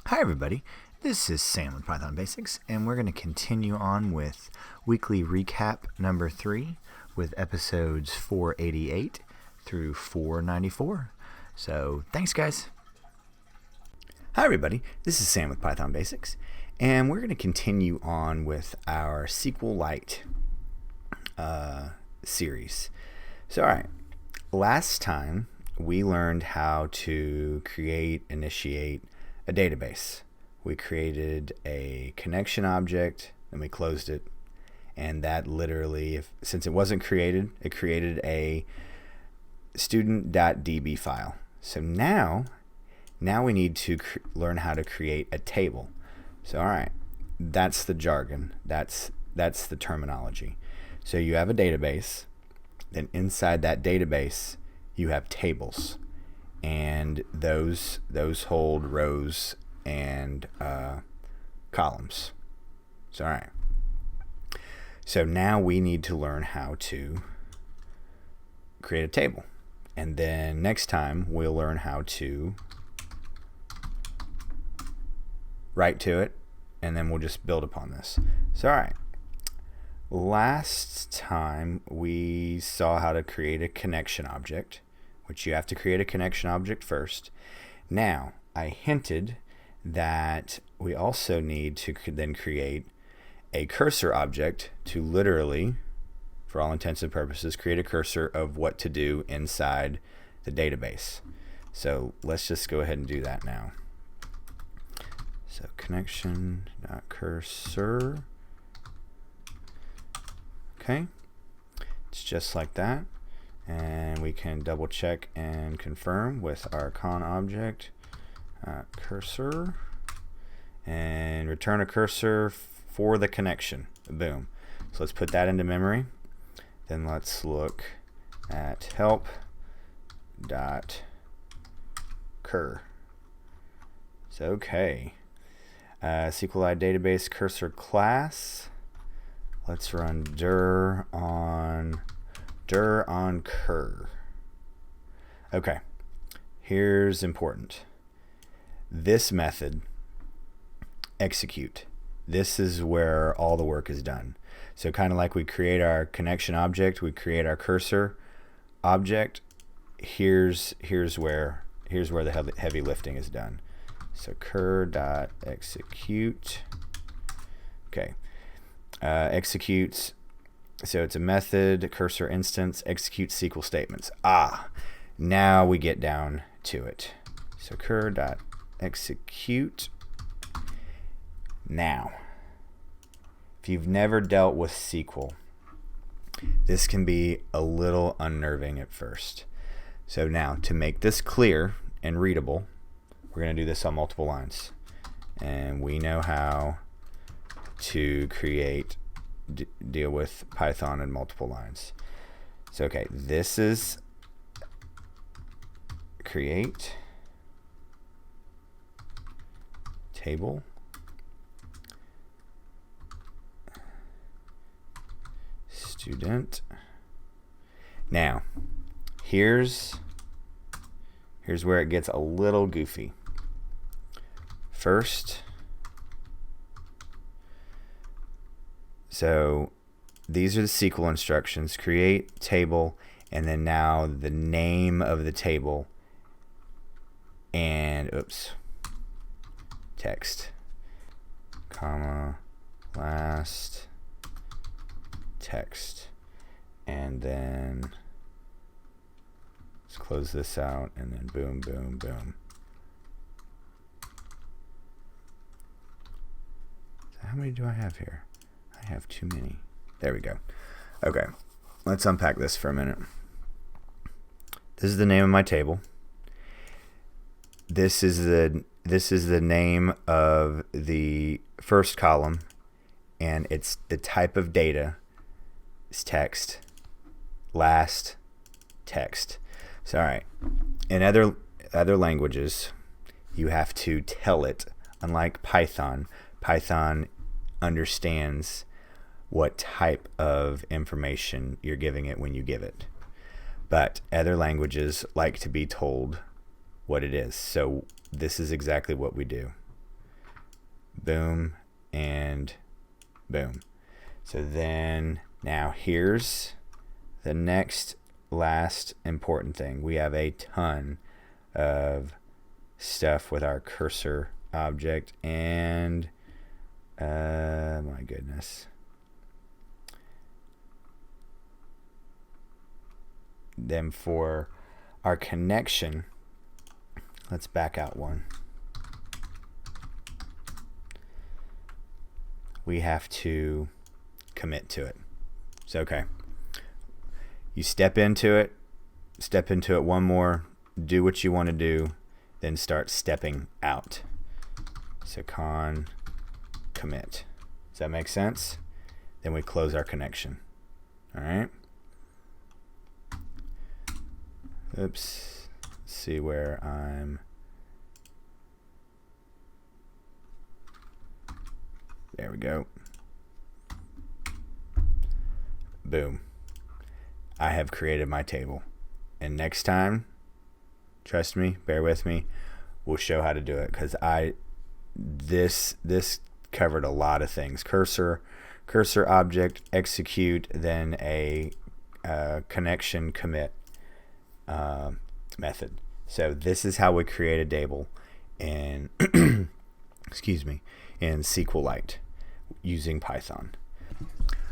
Hi everybody, this is Sam with Python Basics, and we're going to continue on with weekly recap number 3 with episodes 488 through 494. So thanks guys. Hi everybody, this is Sam with Python Basics, and we're going to continue on with our Sqlite series. So alright, last time we learned how to initiate a database. We created a connection object and we closed it, and that literally, since it wasn't created, it created a student.db file. So now we need to learn how to create a table. So alright, that's the jargon, that's the terminology. So you have a database, then inside that database you have tables, and those hold rows and columns. So alright, so now we need to learn how to create a table, and then next time we'll learn how to write to it, and then we'll just build upon this. So alright, last time we saw how to create a connection object, which you have to create a connection object first. Now, I hinted that we also need to then create a cursor object to literally, for all intents and purposes, create a cursor of what to do inside the database. So let's just go ahead and do that now. So connection.cursor. Okay, it's just like that. And we can double check and confirm with our con object cursor, and return a cursor for the connection. Boom. So let's put that into memory. Then let's look at help.cur. So okay, Sqlite database cursor class. Let's run dir on cur. Okay, here's important. This method, execute, this is where all the work is done. So kind of like we create our connection object, we create our cursor object. Here's where the heavy lifting is done. So cur.execute. Okay, executes. So it's a method, cursor instance, execute SQL statements. Now we get down to it. So cur.execute. Now, if you've never dealt with SQL, this can be a little unnerving at first. So now, to make this clear and readable, we're going to do this on multiple lines. And we know how to deal with Python in multiple lines. So okay, this is create table student. Now here's where it gets a little goofy. First, so these are the SQL instructions: create table, and then now the name of the table, and text, comma, last text, and then let's close this out, and then boom, boom, boom. So how many do I have here? I have too many. There we go. Okay, let's unpack this for a minute. This is the name of my table. This is the name of the first column, and it's the type of data is text, last text. So alright, in other languages you have to tell it. Unlike Python understands what type of information you're giving it when you give it. But other languages like to be told what it is. So this is exactly what we do. boom, and boom. So then now here's the next last important thing. We have a ton of stuff with our cursor object, and my goodness. Then for our connection, let's back out one. We have to commit to it. So, okay. You step into it one more, do what you want to do, then start stepping out. So commit. Does that make sense? Then we close our connection. All right. Oops. Let's see where I'm. There we go. Boom. I have created my table. And next time, trust me, bear with me, we'll show how to do it, because this covered a lot of things. Cursor object, execute, then a connection commit method. So this is how we create a table in excuse me, in Sqlite using Python.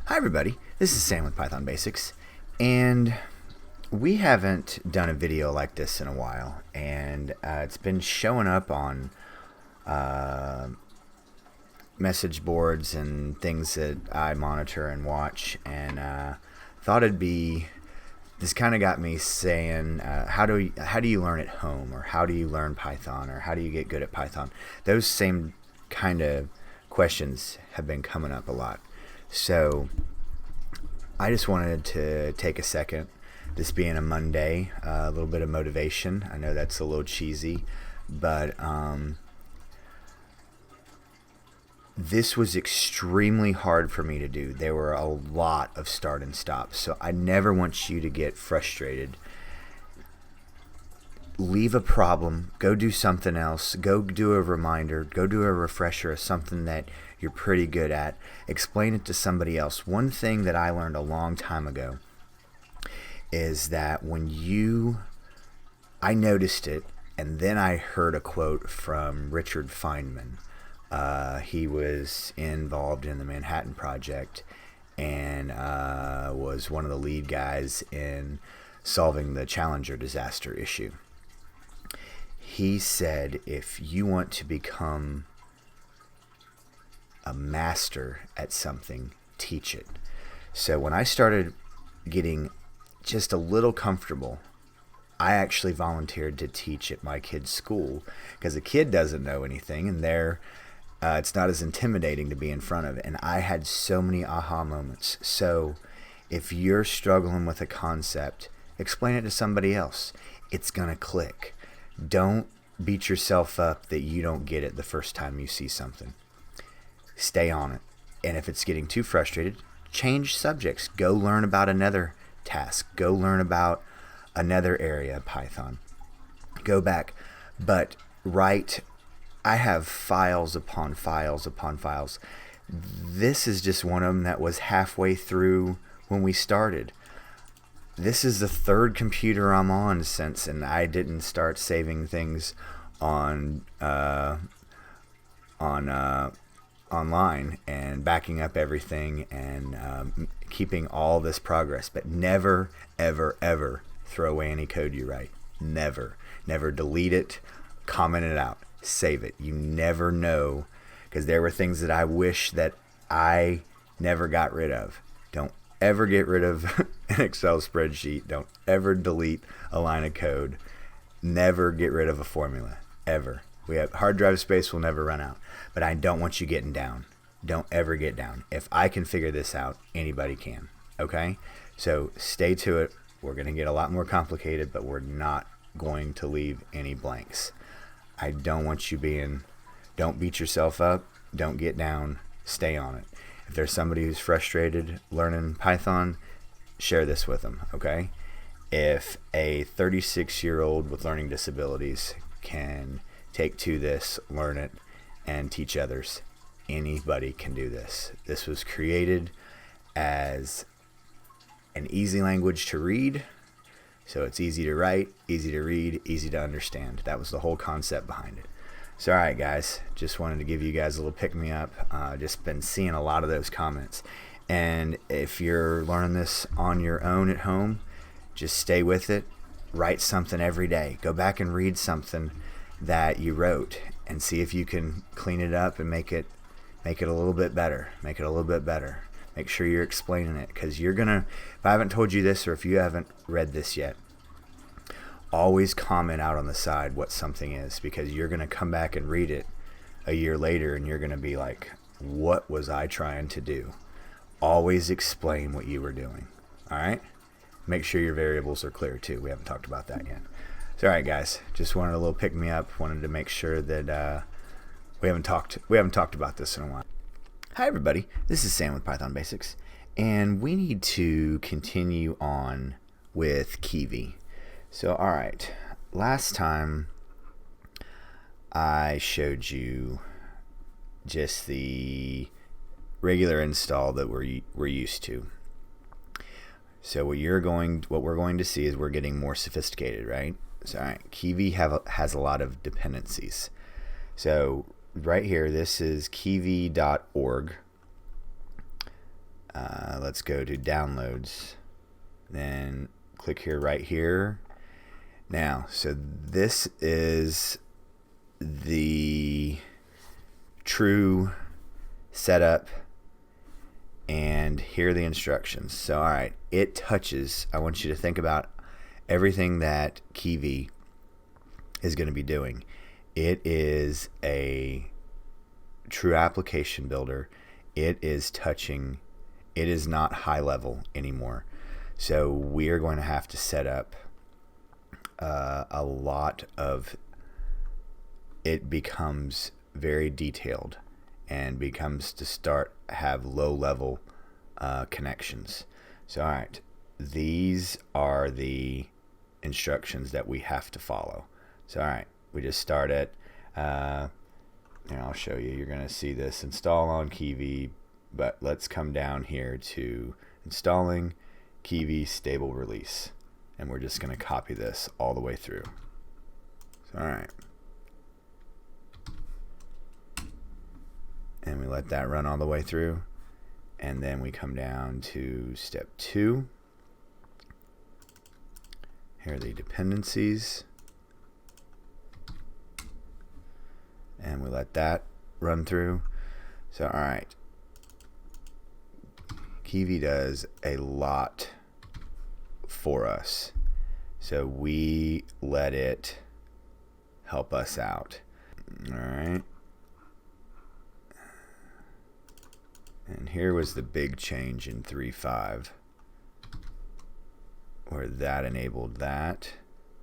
Hi everybody, this is Sam with Python Basics, and we haven't done a video like this in a while, and it's been showing up on message boards and things that I monitor and watch, and thought it'd be, this kind of got me saying, how do you learn at home, or how do you learn Python, or how do you get good at Python? Those same kind of questions have been coming up a lot. So I just wanted to take a second, this being a Monday, a little bit of motivation. I know that's a little cheesy, but this was extremely hard for me to do. There were a lot of start and stops, so I never want you to get frustrated. Leave a problem, go do something else, go do a reminder, go do a refresher of something that you're pretty good at. Explain it to somebody else. One thing that I learned a long time ago is that I noticed it, and then I heard a quote from Richard Feynman. He was involved in the Manhattan Project and was one of the lead guys in solving the Challenger disaster issue. He said, if you want to become a master at something, teach it. So when I started getting just a little comfortable, I actually volunteered to teach at my kid's school, because a kid doesn't know anything, and it's not as intimidating to be in front of it. And I had so many aha moments. So if you're struggling with a concept, explain it to somebody else. It's going to click. Don't beat yourself up that you don't get it the first time you see something. Stay on it. And if it's getting too frustrated, change subjects. Go learn about another task. Go learn about another area of Python. Go back. But I have files upon files upon files. This is just one of them that was halfway through when we started. This is the third computer I'm on since, and I didn't start saving things online and backing up everything and keeping all this progress. But never, ever, ever throw away any code you write. Never. Never delete it, comment it out, save it. You never know, because there were things that I wish that I never got rid of. Don't ever get rid of an Excel spreadsheet. Don't ever delete a line of code. Never get rid of a formula, ever. We have hard drive space will never run out, but I don't want you getting down. Don't ever get down. If I can figure this out, anybody can. Okay? So stay to it. We're going to get a lot more complicated, but we're not going to leave any blanks. I don't want you don't beat yourself up. Don't get down. Stay on it. If there's somebody who's frustrated learning Python, share this with them, okay? If a 36-year-old with learning disabilities can take to this, learn it, and teach others, anybody can do this. This was created as an easy language to read, so it's easy to write, easy to read, easy to understand. That was the whole concept behind it. So alright guys, just wanted to give you guys a little pick-me-up. Just been seeing a lot of those comments. And if you're learning this on your own at home, just stay with it. Write something every day. Go back and read something that you wrote and see if you can clean it up and make it a little bit better. Make it a little bit better. Make sure you're explaining it, because you're gonna, if I haven't told you this or if you haven't read this yet, always comment out on the side what something is, because you're gonna come back and read it a year later and you're gonna be like, what was I trying to do? Always explain what you were doing. Alright? Make sure your variables are clear too. We haven't talked about that yet. So alright guys, just wanted a little pick me up. Wanted to make sure that we haven't talked about this in a while. Hi everybody, this is Sam with Python Basics, and we need to continue on with kivy. So alright, last time I showed you just the regular install that we're used to. So what we're going to see is we're getting more sophisticated, right? So alright, kivy has a lot of dependencies. So right here, this is kivy.org. Let's go to downloads, then click here, right here. Now, so this is the true setup, and here are the instructions. So alright, it touches, I want you to think about everything that kivy is going to be doing. It is a true application builder. It is touching, it is not high level anymore. So we are going to have to set up a lot of, it becomes very detailed and becomes to have low level connections. So alright, these are the instructions that we have to follow. So alright, we just start at and I'll show you. You're gonna see this install on kivy, but let's come down here to installing kivy stable release, and we're just gonna copy this all the way through. So alright, and we let that run all the way through, and then we come down to step 2. Here are the dependencies, and we let that run through. So alright, kivy does a lot for us, so we let it help us out. Alright, and here was the big change in 3.5 where that enabled that.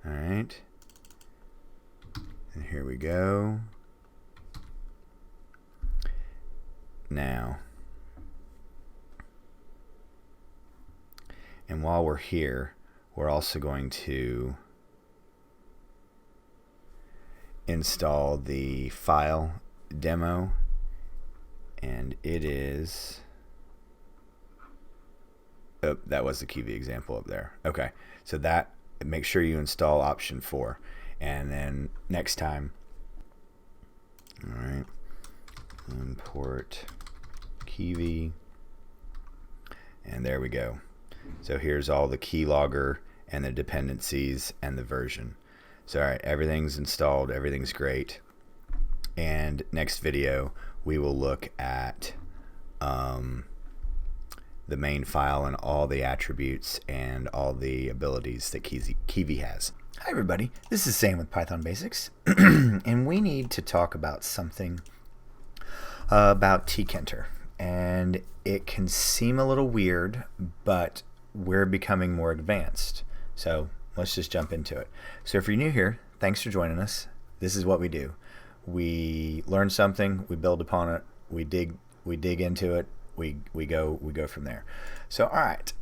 Alright, and here we go. Now, and while we're here, we're also going to install the file demo, and it is, oh, that was the kivy example up there. Okay, so that, make sure you install option 4, and then next time, all right, import kivy, and there we go. So here's all the keylogger and the dependencies and the version. So alright, everything's installed, everything's great, and next video we will look at the main file and all the attributes and all the abilities that kivy has. Hi everybody, this is Sam with Python Basics, and we need to talk about something about TKinter. And it can seem a little weird, but we're becoming more advanced. So let's just jump into it. So if you're new here, thanks for joining us. This is what we do. We learn something, we build upon it, we dig into it, we go from there. So all right,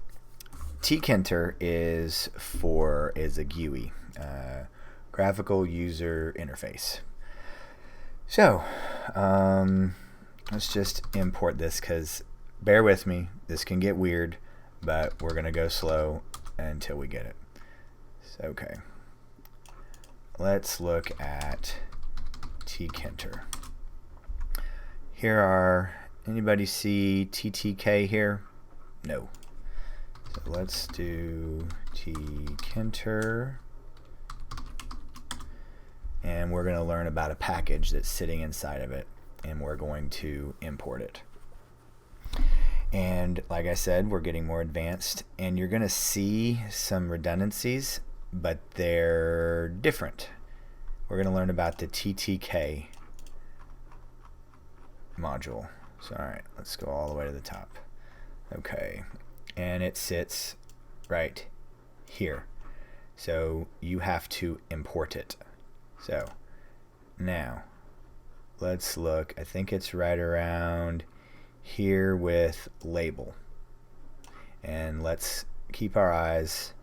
TKinter is a GUI, graphical user interface. So let's just import this, because bear with me, this can get weird, but we're going to go slow until we get it. So, okay. Let's look at TKinter. Here are, anybody see TTK here? No. So let's do TKinter. And we're going to learn about a package that's sitting inside of it, and we're going to import it. And like I said, we're getting more advanced, and you're going to see some redundancies, but they're different. We're going to learn about the TTK module. So, all right, let's go all the way to the top. Okay, and it sits right here. So you have to import it. So now let's look. I think it's right around here with label. And let's keep our eyes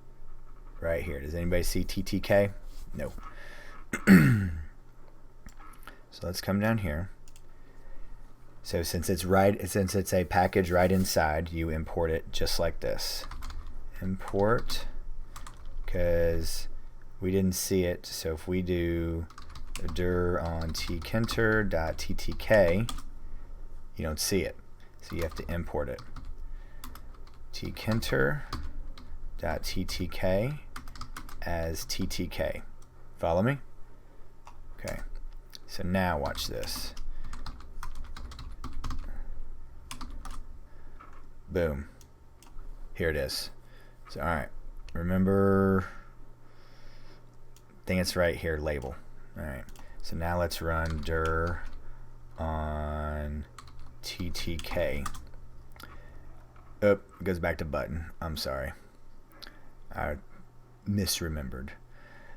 right here. Does anybody see TTK? No. So let's come down here. So since it's a package right inside, you import it just like this. Import, because we didn't see it. So if we do dir on tkinter.ttk, you don't see it. So you have to import it. tkinter.ttk as ttk. Follow me? Okay. So now watch this. Boom. Here it is. So, all right. Remember, I think it's right here, label. All right. So now let's run dir on ttk. Oh, it goes back to button. I'm sorry. I misremembered.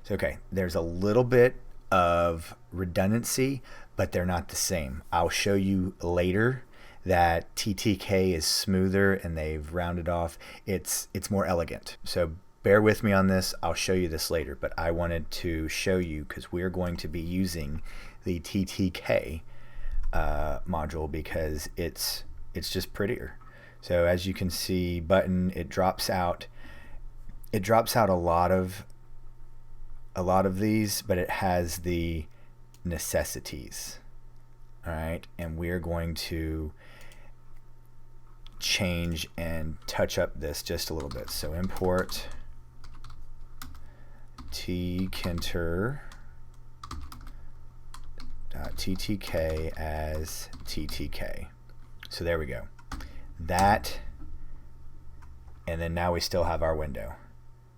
So, okay, there's a little bit of redundancy, but they're not the same. I'll show you later that TTK is smoother and they've rounded off. It's more elegant. So bear with me on this. I'll show you this later, but I wanted to show you because we're going to be using the TTK module because it's just prettier. So as you can see, button, it drops out a lot of these, but it has the necessities. All right, and we're going to change and touch up this just a little bit. So import tkinter.ttk as ttk. So there we go. That, and then now we still have our window,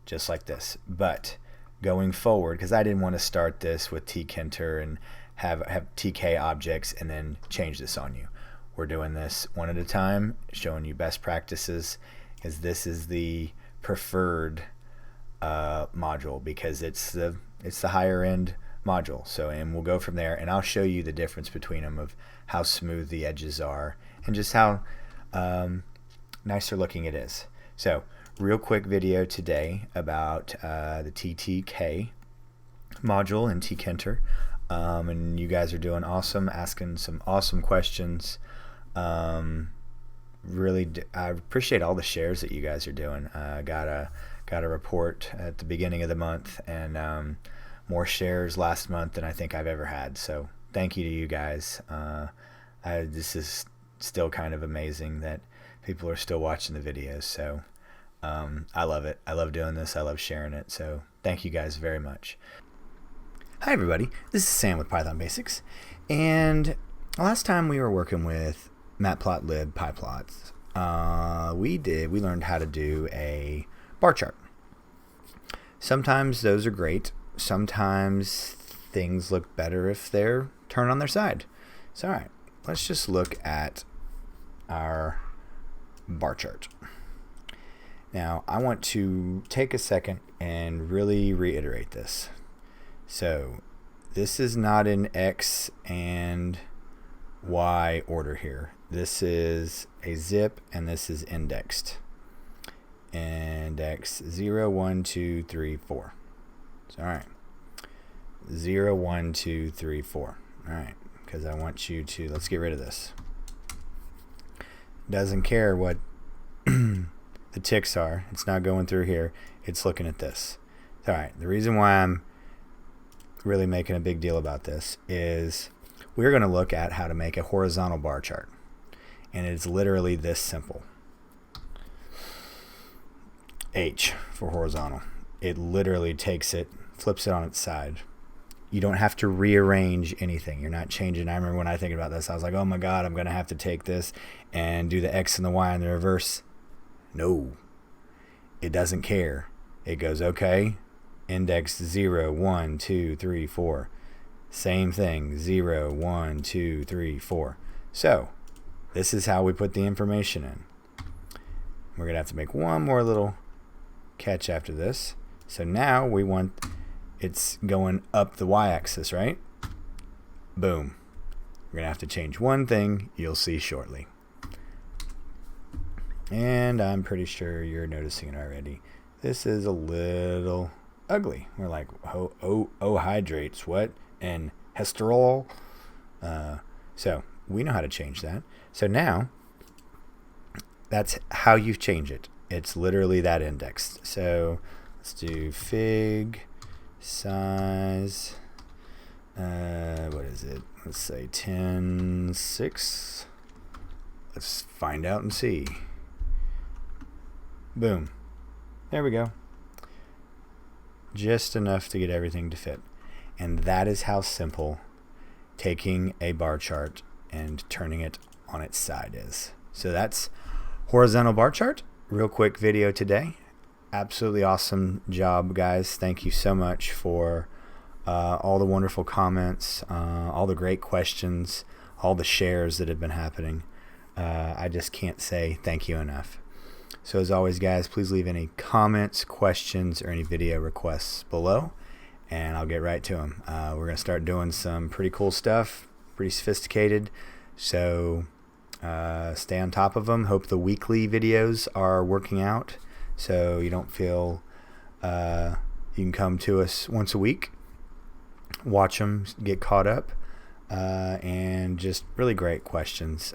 just like this. But going forward, because I didn't want to start this with TKinter and have TK objects and then change this on you. We're doing this one at a time, showing you best practices, because this is the preferred module because it's the higher end module. So, and we'll go from there, and I'll show you the difference between them of how smooth the edges are and just how nicer looking it is. So, real quick video today about the TTK module in TKinter. And you guys are doing awesome, asking some awesome questions. Really, I appreciate all the shares that you guys are doing. Got a report at the beginning of the month, and more shares last month than I think I've ever had. So thank you to you guys. This is still kind of amazing that people are still watching the videos. So I love it. I love doing this. I love sharing it. So thank you guys very much. Hi everybody, this is Sam with Python Basics, and last time we were working with matplotlib pyplots, we learned how to do a bar chart. Sometimes those are great, sometimes things look better if they're turned on their side. So alright, let's just look at our bar chart. Now I want to take a second and really reiterate this. So this is not in X and Y order here. This is a zip and this is indexed. Index 0, 1, 2, 3, 4. So, all right. 0, 1, 2, 3, 4. All right. Because I want you to, let's get rid of this. doesn't care what the ticks are. It's not going through here. It's looking at this. All right. The reason why I'm really making a big deal about this is we're going to look at how to make a horizontal bar chart. And it's literally this simple. H for horizontal. It literally takes it, flips it on its side. You don't have to rearrange anything. You're not changing. I remember when I think about this, I was like, oh my God, I'm going to have to take this and do the X and the Y in the reverse. No, it doesn't care. It goes, okay, index 0, 1, 2, 3, 4. Same thing, 0, 1, 2, 3, 4. So this is how we put the information in. We're going to have to make one more little catch after this. So now we want it's going up the y-axis, right? Boom. We're going to have to change one thing you'll see shortly. And I'm pretty sure you're noticing it already. This is a little ugly. We're like, oh, hydrates, what? And hesterol. So we know how to change that. So now that's how you change it. It's literally that indexed. So let's do fig size. What is it? Let's say 10.6. Let's find out and see. Boom. There we go. Just enough to get everything to fit. And that is how simple taking a bar chart and turning it on its side is. So that's horizontal bar chart. Real quick video today. Absolutely awesome job, guys. Thank you so much for all the wonderful comments, all the great questions, all the shares that have been happening. I just can't say thank you enough. So as always, guys, please leave any comments, questions, or any video requests below, and I'll get right to them. We're going to start doing some pretty cool stuff, pretty sophisticated, so stay on top of them. Hope the weekly videos are working out so you don't feel you can come to us once a week, watch them, get caught up, and just really great questions.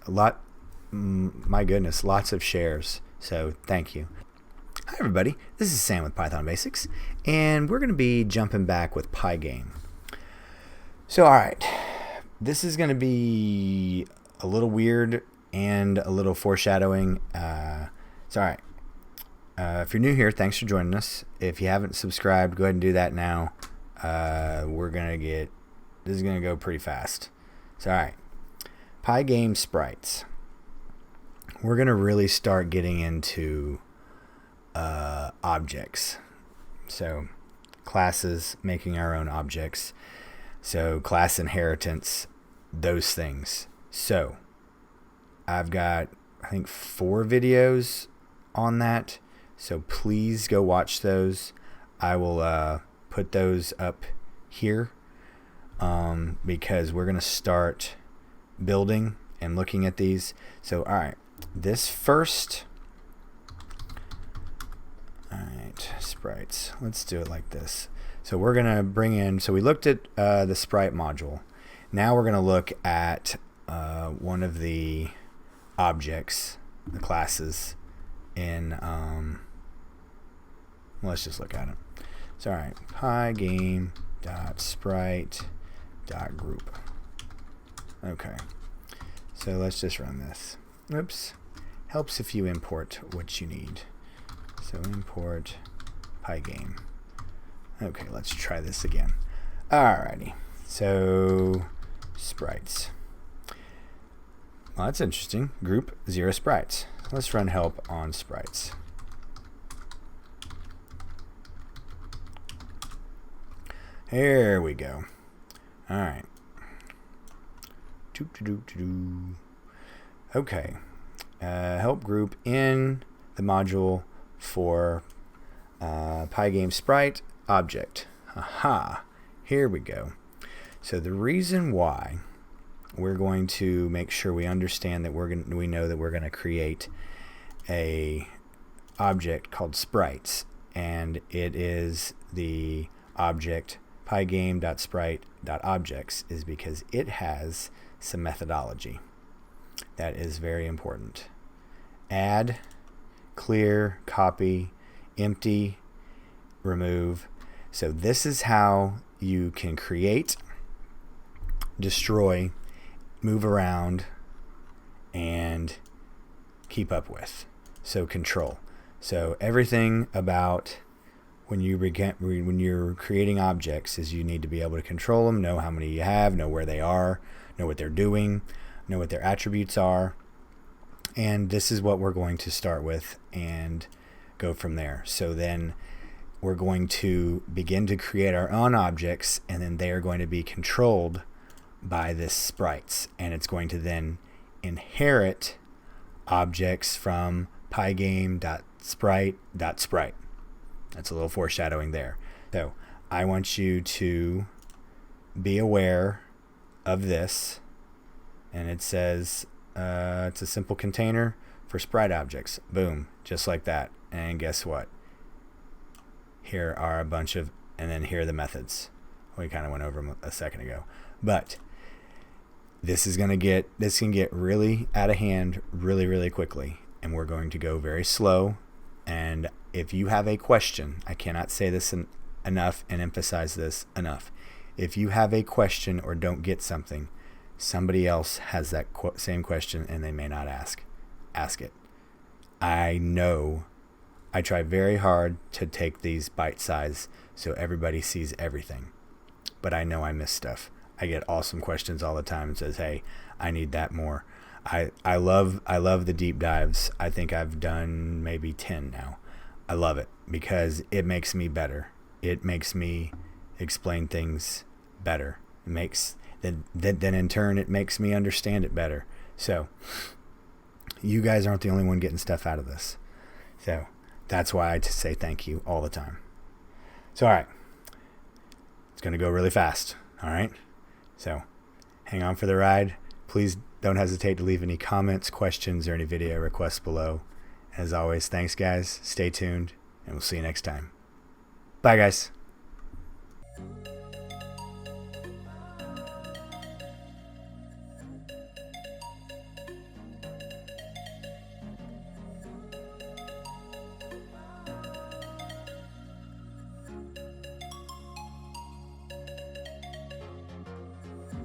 My goodness, lots of shares. So thank you. Hi everybody, this is Sam with Python Basics, and we're going to be jumping back with pygame. So alright, this is going to be a little weird and a little foreshadowing. It's alright. If you're new here, thanks for joining us. If you haven't subscribed, go ahead and do that now. This is going to go pretty fast. So alright, pygame sprites. We're going to really start getting into objects. So classes, making our own objects. So class inheritance, those things. So I've got, I think, 4 videos on that. So please go watch those. I will put those up here because we're going to start building and looking at these. So all right. This first, alright, sprites. Let's do it like this. So we're going to bring in, so we looked at the sprite module. Now we're going to look at one of the objects, the classes in, let's just look at it. So alright, pygame.sprite.group. Okay, so let's just run this. Oops. Helps if you import what you need. So import pygame. Okay, let's try this again. Alrighty. So sprites. Well, that's interesting. Group 0 sprites. Let's run help on sprites. There we go. Alright. Okay, help group in the module for pygame sprite object. Aha, here we go. So the reason why we're going to make sure we understand that we know that we're going to create a object called sprites, and it is the object pygame.sprite.objects is because it has some methodology. That is very important. add, clear, copy, empty, remove. So this is how you can create, destroy, move around, and keep up with. So control. So everything about when you're creating objects is you need to be able to control them, know how many you have, know where they are, know what they're doing, know what their attributes are. And this is what we're going to start with and go from there. So then we're going to begin to create our own objects, and then they are going to be controlled by this sprites, and it's going to then inherit objects from pygame.sprite.sprite. That's a little foreshadowing there. So I want you to be aware of this, and it says it's a simple container for sprite objects. Boom, just like that. And guess what? Here are a bunch of, and then here are the methods. We kind of went over them a second ago, but this can get really out of hand really quickly, and we're going to go very slow. And if you have a question, I cannot say this enough and emphasize this enough. If you have a question or don't get something, somebody else has that same question and they may not ask it. I know I try very hard to take these bite size so everybody sees everything, but I know I miss stuff. I get awesome questions all the time and says, hey, I need that more. I love the deep dives. I think I've done maybe 10 now. I love it because it makes me better. It makes me explain things better. Then in turn it makes me understand it better. So you guys aren't the only one getting stuff out of this. So that's why I say thank you all the time. So all right, it's going to go really fast. All right, so hang on for the ride. Please don't hesitate to leave any comments, questions, or any video requests below. As always, thanks guys. Stay tuned, and we'll see you next time. Bye guys.